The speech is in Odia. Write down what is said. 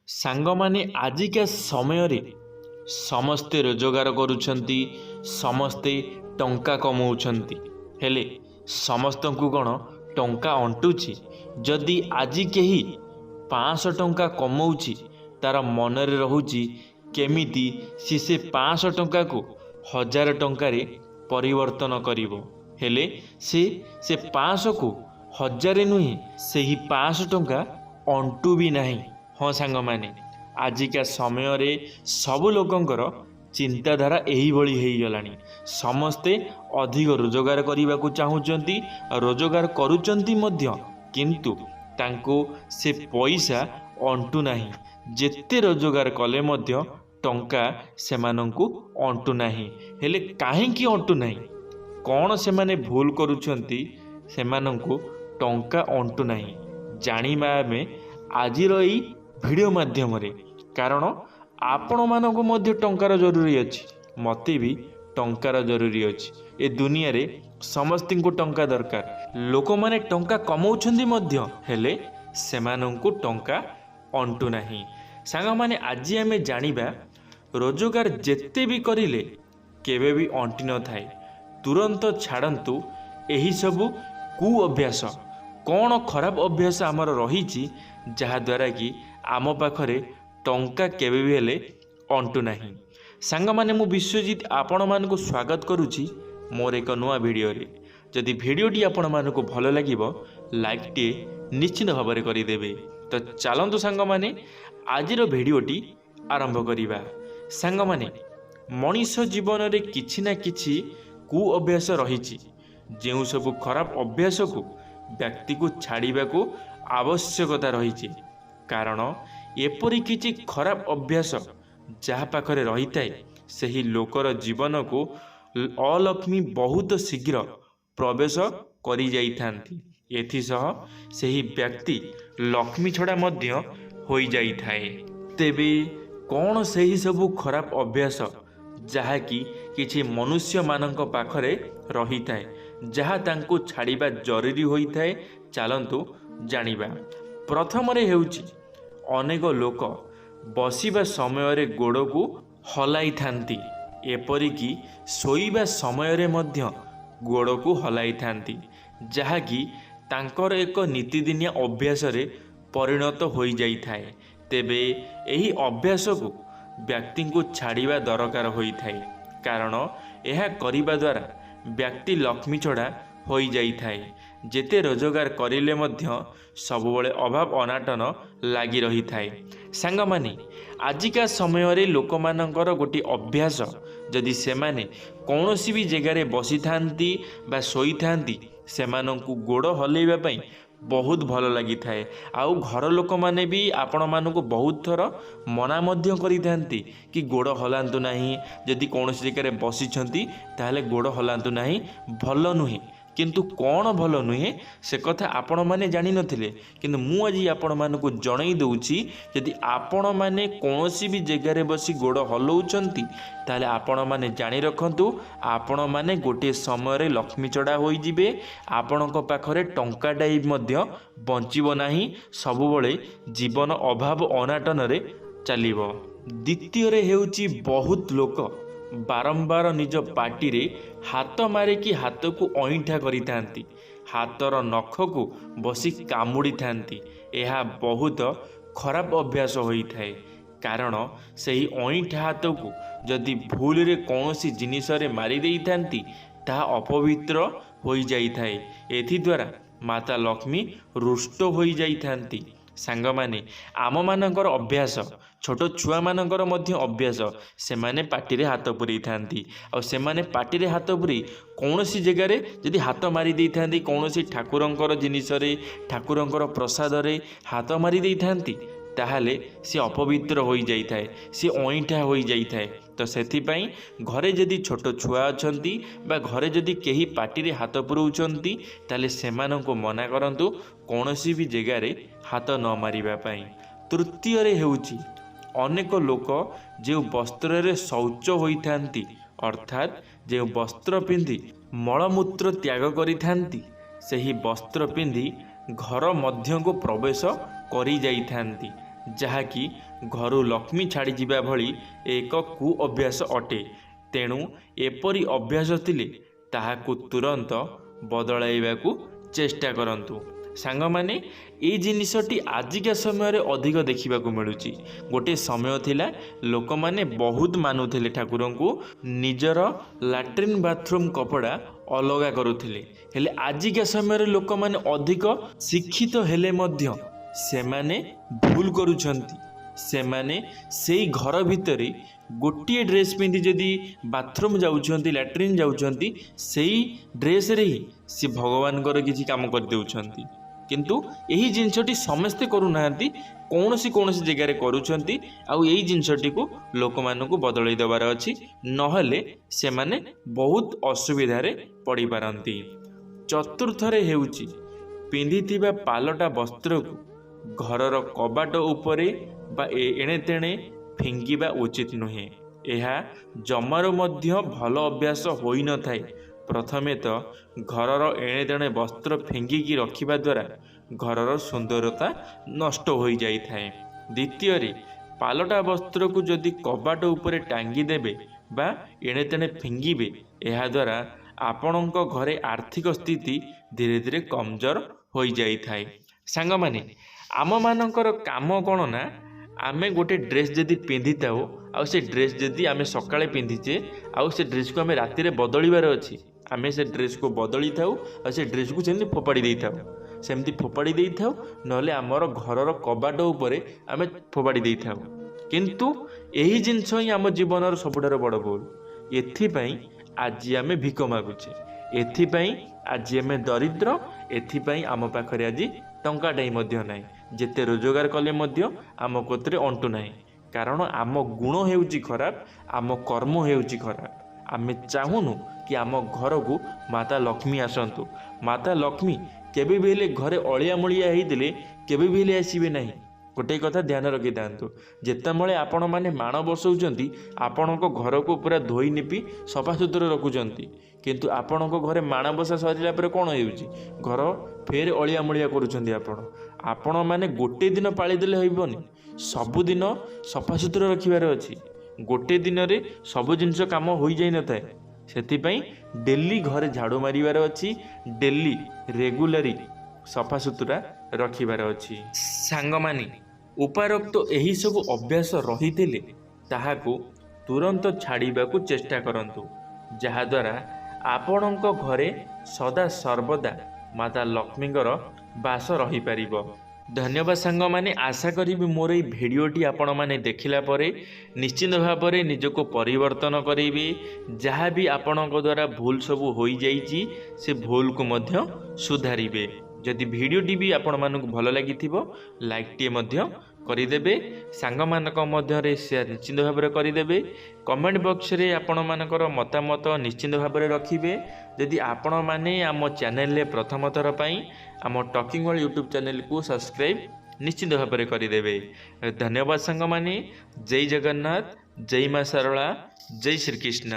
ସାଙ୍ଗମାନେ ଆଜିକା ସମୟରେ ସମସ୍ତେ ରୋଜଗାର କରୁଛନ୍ତି, ସମସ୍ତେ ଟଙ୍କା କମାଉଛନ୍ତି। ହେଲେ ସମସ୍ତଙ୍କୁ କ'ଣ ଟଙ୍କା ଅଣ୍ଟୁଛି? ଯଦି ଆଜି କେହି 500 ଟଙ୍କା କମାଉଛି, ତାର ମନରେ ରହୁଛି କେମିତି ସେ 500 ଟଙ୍କାକୁ 1000 ଟଙ୍କାରେ ପରିବର୍ତ୍ତନ କରିବ। ହେଲେ ସେ 500କୁ 1000 ନୁହେଁ, ସେହି 500 ଟଙ୍କା ଅଣ୍ଟୁ ବି ନାହିଁ। ହଁ ସାଙ୍ଗମାନେ, ଆଜିକା ସମୟରେ ସବୁ ଲୋକଙ୍କର ଚିନ୍ତାଧାରା ଏହିଭଳି ହେଇଗଲାଣି। ସମସ୍ତେ ଅଧିକ ରୋଜଗାର କରିବାକୁ ଚାହୁଁଛନ୍ତି, ରୋଜଗାର କରୁଛନ୍ତି ମଧ୍ୟ, କିନ୍ତୁ ତାଙ୍କୁ ସେ ପଇସା ଅଣ୍ଟୁ ନାହିଁ। ଯେତେ ରୋଜଗାର କଲେ ମଧ୍ୟ ଟଙ୍କା ସେମାନଙ୍କୁ ଅଣ୍ଟୁ ନାହିଁ। ହେଲେ କାହିଁକି ଅଣ୍ଟୁ ନାହିଁ? କ'ଣ ସେମାନେ ଭୁଲ କରୁଛନ୍ତି ସେମାନଙ୍କୁ ଟଙ୍କା ଅଣ୍ଟୁ ନାହିଁ? ଜାଣିବା ଆମେ ଆଜିର ଏଇ ଭିଡ଼ିଓ ମାଧ୍ୟମରେ। କାରଣ ଆପଣମାନଙ୍କୁ ମଧ୍ୟ ଟଙ୍କାର ଜରୁରୀ ଅଛି, ମୋତେ ବି ଟଙ୍କାର ଜରୁରୀ ଅଛି। ଏ ଦୁନିଆରେ ସମସ୍ତଙ୍କୁ ଟଙ୍କା ଦରକାର। ଲୋକମାନେ ଟଙ୍କା କମାଉଛନ୍ତି ମଧ୍ୟ, ହେଲେ ସେମାନଙ୍କୁ ଟଙ୍କା ଅଣ୍ଟୁ ନାହିଁ। ସାଙ୍ଗମାନେ, ଆଜି ଆମେ ଜାଣିବା ରୋଜଗାର ଯେତେ ବି କରିଲେ କେବେ ବି ଅଣ୍ଟି ନଥାଏ। ତୁରନ୍ତ ଛାଡ଼ନ୍ତୁ ଏହିସବୁ କୁ ଅଭ୍ୟାସ। କ'ଣ ଖରାପ ଅଭ୍ୟାସ ଆମର ରହିଛି ଯାହାଦ୍ୱାରା କି ଆମ ପାଖରେ ଟଙ୍କା କେବେ ବି ହେଲେ ଅଣ୍ଟୁ ନାହିଁ। ସାଙ୍ଗମାନେ, ମୁଁ ବିଶ୍ୱଜିତ ଆପଣମାନଙ୍କୁ ସ୍ୱାଗତ କରୁଛି ମୋର ଏକ ନୂଆ ଭିଡ଼ିଓରେ। ଯଦି ଭିଡ଼ିଓଟି ଆପଣମାନଙ୍କୁ ଭଲ ଲାଗିବ, ଲାଇକ୍ଟିଏ ନିଶ୍ଚିତ ଭାବରେ କରିଦେବେ। ତ ଚାଲନ୍ତୁ ସାଙ୍ଗମାନେ ଆଜିର ଭିଡ଼ିଓଟି ଆରମ୍ଭ କରିବା। ସାଙ୍ଗମାନେ, ମଣିଷ ଜୀବନରେ କିଛି ନା କିଛି କୁ ଅଭ୍ୟାସ ରହିଛି। ଯେଉଁ ସବୁ ଖରାପ ଅଭ୍ୟାସକୁ ବ୍ୟକ୍ତିକୁ ଛାଡ଼ିବାକୁ ଆବଶ୍ୟକତା ରହିଛି। କାରଣ ଏପରି କିଛି ଖରାପ ଅଭ୍ୟାସ ଯାହା ପାଖରେ ରହିଥାଏ, ସେହି ଲୋକର ଜୀବନକୁ ଅଲକ୍ଷ୍ମୀ ବହୁତ ଶୀଘ୍ର ପ୍ରବେଶ କରିଯାଇଥାନ୍ତି। ଏଥିସହ ସେହି ବ୍ୟକ୍ତି ଲକ୍ଷ୍ମୀ ଛଡ଼ା ମଧ୍ୟ ହୋଇଯାଇଥାଏ। ତେବେ କ'ଣ ସେହି ସବୁ ଖରାପ ଅଭ୍ୟାସ ଯାହାକି କିଛି ମନୁଷ୍ୟମାନଙ୍କ ପାଖରେ ରହିଥାଏ, ଯାହା ତାଙ୍କୁ ଛାଡ଼ିବା ଜରୁରୀ ହୋଇଥାଏ? ଚାଲନ୍ତୁ ଜାଣିବା। ପ୍ରଥମରେ ହେଉଛି, ଅନେକ ଲୋକ ବସିବା ସମୟରେ ଗୋଡ଼କୁ ହଲାଇଥାନ୍ତି, ଏପରିକି ଶୋଇବା ସମୟରେ ମଧ୍ୟ ଗୋଡ଼କୁ ହଲାଇଥାନ୍ତି, ଯାହାକି ତାଙ୍କର ଏକ ନୀତିଦିନିଆ ଅଭ୍ୟାସରେ ପରିଣତ ହୋଇଯାଇଥାଏ। ତେବେ ଏହି ଅଭ୍ୟାସକୁ ବ୍ୟକ୍ତିଙ୍କୁ ଛାଡ଼ିବା ଦରକାର ହୋଇଥାଏ। କାରଣ ଏହା କରିବା ଦ୍ୱାରା ବ୍ୟକ୍ତି ଲକ୍ଷ୍ମୀ ଛଡ଼ା ହୋଇଯାଇଥାଏ। ଯେତେ ରୋଜଗାର କରିଲେ ମଧ୍ୟ ସବୁବେଳେ ଅଭାବ ଅନାଟନ ଲାଗି ରହିଥାଏ। ସାଙ୍ଗମାନେ, ଆଜିକା ସମୟରେ ଲୋକମାନଙ୍କର ଗୋଟିଏ ଅଭ୍ୟାସ, ଯଦି ସେମାନେ କୌଣସି ବି ଜାଗାରେ ବସିଥାନ୍ତି ବା ଶୋଇଥାନ୍ତି, ସେମାନଙ୍କୁ ଗୋଡ଼ ହଲେଇବା ପାଇଁ ବହୁତ ଭଲ ଲାଗିଥାଏ। ଆଉ ଘର ଲୋକମାନେ ବି ଆପଣମାନଙ୍କୁ ବହୁତ ଥର ମନା ମଧ୍ୟ କରିଥାନ୍ତି କି ଗୋଡ଼ ହଲାନ୍ତୁ ନାହିଁ। ଯଦି କୌଣସି ଜାଗାରେ ବସିଛନ୍ତି ତାହେଲେ ଗୋଡ଼ ହଲାନ୍ତୁ ନାହିଁ, ଭଲ ନୁହେଁ। କିନ୍ତୁ କ'ଣ ଭଲ ନୁହେଁ ସେ କଥା ଆପଣମାନେ ଜାଣିନଥିଲେ, କିନ୍ତୁ ମୁଁ ଆଜି ଆପଣମାନଙ୍କୁ ଜଣାଇ ଦେଉଛି, ଯଦି ଆପଣମାନେ କୌଣସି ବି ଜାଗାରେ ବସି ଗୋଡ଼ ହଲାଉଛନ୍ତି ତାହେଲେ ଆପଣମାନେ ଜାଣି ରଖନ୍ତୁ, ଆପଣମାନେ ଗୋଟିଏ ସମୟରେ ଲକ୍ଷ୍ମୀ ଛଡ଼ା ହୋଇଯିବେ। ଆପଣଙ୍କ ପାଖରେ ଟଙ୍କାଟାଏ ମଧ୍ୟ ବଞ୍ଚିବ ନାହିଁ। ସବୁବେଳେ ଜୀବନ ଅଭାବ ଅନାଟନରେ ଚାଲିବ। ଦ୍ୱିତୀୟରେ ହେଉଛି, ବହୁତ ଲୋକ ବାରମ୍ବାର ନିଜ ପାଟିରେ ହାତ ମାରିକି ହାତକୁ ଅଇଁଠା କରିଥାନ୍ତି, ହାତର ନଖକୁ ବସି କାମୁଡ଼ିଥାନ୍ତି। ଏହା ବହୁତ ଖରାପ ଅଭ୍ୟାସ ହୋଇଥାଏ। କାରଣ ସେହି ଅଇଁଠା ହାତକୁ ଯଦି ଭୁଲରେ କୌଣସି ଜିନିଷରେ ମାରି ଦେଇଥାନ୍ତି, ତାହା ଅପବିତ୍ର ହୋଇଯାଇଥାଏ। ଏଥିଦ୍ୱାରା ମାତା ଲକ୍ଷ୍ମୀ ରୁଷ୍ଟ ହୋଇଯାଇଥାନ୍ତି। ସାଙ୍ଗମାନେ, ଆମମାନଙ୍କର ଅଭ୍ୟାସ, ଛୋଟ ଛୁଆମାନଙ୍କର ମଧ୍ୟ ଅଭ୍ୟାସ, ସେମାନେ ପାଟିରେ ହାତ ପୁରେଇଥାନ୍ତି। ଆଉ ସେମାନେ ପାଟିରେ ହାତ ପୁରେଇ କୌଣସି ଜାଗାରେ ଯଦି ହାତ ମାରି ଦେଇଥାନ୍ତି, କୌଣସି ଠାକୁରଙ୍କର ଜିନିଷରେ, ଠାକୁରଙ୍କର ପ୍ରସାଦରେ ହାତ ମାରି ଦେଇଥାନ୍ତି, ତାହେଲେ ସେ ଅପବିତ୍ର ହୋଇଯାଇଥାଏ, ସେ ଅଇଁଠା ହୋଇଯାଇଥାଏ। ତ ସେଥିପାଇଁ ଘରେ ଯଦି ଛୋଟ ଛୁଆ ଅଛନ୍ତି ବା ଘରେ ଯଦି କେହି ପାଟିରେ ହାତ ପୁରାଉଛନ୍ତି, ତାହେଲେ ସେମାନଙ୍କୁ ମନା କରନ୍ତୁ କୌଣସି ବି ଜାଗାରେ ହାତ ନ ମାରିବା ପାଇଁ। ତୃତୀୟରେ ହେଉଛି, ଅନେକ ଲୋକ ଯେଉଁ ବସ୍ତ୍ରରେ ଶୌଚ ହୋଇଥାନ୍ତି, ଅର୍ଥାତ୍ ଯେଉଁ ବସ୍ତ୍ର ପିନ୍ଧି ମଳମୂତ୍ର ତ୍ୟାଗ କରିଥାନ୍ତି, ସେହି ବସ୍ତ୍ର ପିନ୍ଧି ଘର ମଧ୍ୟକୁ ପ୍ରବେଶ କରିଯାଇଥାନ୍ତି, ଯାହାକି ଘରୁ ଲକ୍ଷ୍ମୀ ଛାଡ଼ିଯିବା ଭଳି ଏକ କୁ ଅଭ୍ୟାସ ଅଟେ। ତେଣୁ ଏପରି ଅଭ୍ୟାସ ଥିଲେ ତାହାକୁ ତୁରନ୍ତ ବଦଳାଇବାକୁ ଚେଷ୍ଟା କରନ୍ତୁ। ସାଙ୍ଗମାନେ, ଏଇ ଜିନିଷଟି ଆଜିକା ସମୟରେ ଅଧିକ ଦେଖିବାକୁ ମିଳୁଛି। ଗୋଟିଏ ସମୟ ଥିଲା ଲୋକମାନେ ବହୁତ ମାନୁଥିଲେ ଠାକୁରଙ୍କୁ, ନିଜର ଲାଟ୍ରିନ୍ ବାଥରୁମ୍ କପଡ଼ା ଅଲଗା କରୁଥିଲେ। ହେଲେ ଆଜିକା ସମୟରେ ଲୋକମାନେ ଅଧିକ ଶିକ୍ଷିତ ହେଲେ ମଧ୍ୟ ସେମାନେ ଭୁଲ କରୁଛନ୍ତି। ସେମାନେ ସେଇ ଘର ଭିତରେ ଗୋଟିଏ ଡ୍ରେସ୍ ପିନ୍ଧି ଯଦି ବାଥରୁମ୍ ଯାଉଛନ୍ତି, ଲାଟ୍ରିନ୍ ଯାଉଛନ୍ତି, ସେଇ ଡ୍ରେସ୍ରେ ହିଁ ସେ ଭଗବାନଙ୍କର କିଛି କାମ କରିଦେଉଛନ୍ତି। କିନ୍ତୁ ଏହି ଜିନିଷଟି ସମସ୍ତେ କରୁନାହାନ୍ତି, କୌଣସି ଜାଗାରେ କରୁଛନ୍ତି। ଆଉ ଏଇ ଜିନିଷଟିକୁ ଲୋକମାନଙ୍କୁ ବଦଳାଇ ଦେବାର ଅଛି, ନହେଲେ ସେମାନେ ବହୁତ ଅସୁବିଧାରେ ପଡ଼ିପାରନ୍ତି। ଚତୁର୍ଥରେ ହେଉଛି ପିନ୍ଧିଥିବା ପାଲଟା ବସ୍ତ୍ରକୁ ଘରର କବାଟ ଉପରେ ବା ଏଣେ ତେଣେ ଫିଙ୍ଗିବା ଉଚିତ ନୁହେଁ। ଏହା ଜମାରୁ ମଧ୍ୟ ଭଲ ଅଭ୍ୟାସ ହୋଇନଥାଏ। ପ୍ରଥମେ ତ ଘରର ଏଣେ ତେଣେ ବସ୍ତ୍ର ଫିଙ୍ଗିକି ରଖିବା ଦ୍ୱାରା ଘରର ସୁନ୍ଦରତା ନଷ୍ଟ ହୋଇଯାଇଥାଏ। ଦ୍ୱିତୀୟରେ, ପାଲଟା ବସ୍ତ୍ରକୁ ଯଦି କବାଟ ଉପରେ ଟାଙ୍ଗି ଦେବେ ବା ଏଣେ ତେଣେ ଫିଙ୍ଗିବେ, ଏହାଦ୍ୱାରା ଆପଣଙ୍କ ଘରେ ଆର୍ଥିକ ସ୍ଥିତି ଧୀରେ ଧୀରେ କମଜୋର ହୋଇଯାଇଥାଏ। ସାଙ୍ଗମାନେ, ଆମମାନଙ୍କର କାମ କ'ଣ ନା, ଆମେ ଗୋଟେ ଡ୍ରେସ୍ ଯଦି ପିନ୍ଧିଥାଉ, ଆଉ ସେ ଡ୍ରେସ୍ ଯଦି ଆମେ ସକାଳେ ପିନ୍ଧିଛେ, ଆଉ ସେ ଡ୍ରେସ୍କୁ ଆମେ ରାତିରେ ବଦଳିବାର ଅଛି, ଆମେ ସେ ଡ୍ରେସ୍କୁ ବଦଳିଥାଉ ଆଉ ସେ ଡ୍ରେସ୍କୁ ସେମିତି ଫୋପାଡ଼ି ଦେଇଥାଉ। ସେମିତି ଫୋପାଡ଼ି ଦେଇଥାଉ, ନହେଲେ ଆମର ଘରର କବାଟ ଉପରେ ଆମେ ଫୋପାଡ଼ି ଦେଇଥାଉ। କିନ୍ତୁ ଏହି ଜିନିଷ ହିଁ ଆମ ଜୀବନର ସବୁଠାରୁ ବଡ଼ ଭୁଲ। ଏଥିପାଇଁ ଆଜି ଆମେ ଭିକ ମାଗୁଛେ, ଏଥିପାଇଁ ଆଜି ଆମେ ଦରିଦ୍ର, ଏଥିପାଇଁ ଆମ ପାଖରେ ଆଜି ଟଙ୍କାଟାଇ ମଧ୍ୟ ନାହିଁ। ଯେତେ ରୋଜଗାର କଲେ ମଧ୍ୟ ଆମ କତିରେ ଅଣ୍ଟୁ ନାହିଁ। କାରଣ ଆମ ଗୁଣ ହେଉଛି ଖରାପ, ଆମ କର୍ମ ହେଉଛି ଖରାପ। ଆମେ ଚାହୁଁନୁ କି ଆମ ଘରକୁ ମାତା ଲକ୍ଷ୍ମୀ ଆସନ୍ତୁ। ମାତା ଲକ୍ଷ୍ମୀ କେବେ ବି ହେଲେ ଘରେ ଅଳିଆମଳିଆ ହେଇଥିଲେ କେବେ ବି ହେଲେ ଆସିବେ ନାହିଁ। ଗୋଟିଏ କଥା ଧ୍ୟାନ ରଖିଥାନ୍ତୁ, ଯେତେବେଳେ ଆପଣମାନେ ମାଣ ବସାଉଛନ୍ତି, ଆପଣଙ୍କ ଘରକୁ ପୁରା ଧୋଇ ନିପି ସଫାସୁତୁରା ରଖୁଛନ୍ତି, କିନ୍ତୁ ଆପଣଙ୍କ ଘରେ ମାଣବସା ସରିଲା ପରେ କ'ଣ ହେଉଛି? ଘର ଫେର ଅଳିଆମଳିଆ କରୁଛନ୍ତି। ଆପଣମାନେ ଗୋଟିଏ ଦିନ ପାଳିଦେଲେ ହେବନି, ସବୁଦିନ ସଫାସୁତୁରା ରଖିବାର ଅଛି। ଗୋଟିଏ ଦିନରେ ସବୁ ଜିନିଷ କାମ ହୋଇଯାଇନଥାଏ। ସେଥିପାଇଁ ଡେଲି ଘରେ ଝାଡ଼ୁ ମାରିବାର ଅଛି, ଡେଲି ରେଗୁଲାରି ସଫାସୁତୁରା ରଖିବାର ଅଛି। ସାଙ୍ଗମାନେ, ଉପରୋକ୍ତ ଏହିସବୁ ଅଭ୍ୟାସ ରହିଥିଲେ ତାହାକୁ ତୁରନ୍ତ ଛାଡ଼ିବାକୁ ଚେଷ୍ଟା କରନ୍ତୁ, ଯାହାଦ୍ୱାରା ଆପଣଙ୍କ ଘରେ ସଦା ସର୍ବଦା ମାତା ଲକ୍ଷ୍ମୀଙ୍କର ବାସ ରହିପାରିବ। ଧନ୍ୟବାଦ ସାଙ୍ଗମାନେ। ଆଶା କରିବି ମୋର ଏହି ଭିଡ଼ିଓଟି ଆପଣମାନେ ଦେଖିଲା ପରେ ନିଶ୍ଚିନ୍ତ ଭାବରେ ନିଜକୁ ପରିବର୍ତ୍ତନ କରିବେ। ଯାହା ବି ଆପଣଙ୍କ ଦ୍ୱାରା ଭୁଲ ସବୁ ହୋଇଯାଇଛି, ସେ ଭୁଲକୁ ମଧ୍ୟ ସୁଧାରିବେ। ଯଦି ଭିଡ଼ିଓଟି ବି ଆପଣମାନଙ୍କୁ ଭଲ ଲାଗିଥିବ, ଲାଇକ୍ଟିଏ ମଧ୍ୟ କରିଦେବେ। ସାଙ୍ଗମାନଙ୍କ ମଧ୍ୟରେ ସେୟାର ନିଶ୍ଚିନ୍ତ ଭାବରେ କରିଦେବେ। କମେଣ୍ଟ ବକ୍ସରେ ଆପଣମାନଙ୍କର ମତାମତ ନିଶ୍ଚିନ୍ତ ଭାବରେ ରଖିବେ। ଯଦି ଆପଣମାନେ ଆମ ଚ୍ୟାନେଲରେ ପ୍ରଥମ ଥର ପାଇଁ ଆମ ଟକିଂ ୱାର୍ଲ୍ଡ ୟୁଟ୍ୟୁବ୍ ଚ୍ୟାନେଲକୁ ସବସ୍କ୍ରାଇବ୍ ନିଶ୍ଚିନ୍ତ ଭାବରେ କରିଦେବେ। ଧନ୍ୟବାଦ ସାଙ୍ଗମାନେ। ଜୟ ଜଗନ୍ନାଥ, ଜୟ ମା ଶାରଳା, ଜୟ ଶ୍ରୀକୃଷ୍ଣ।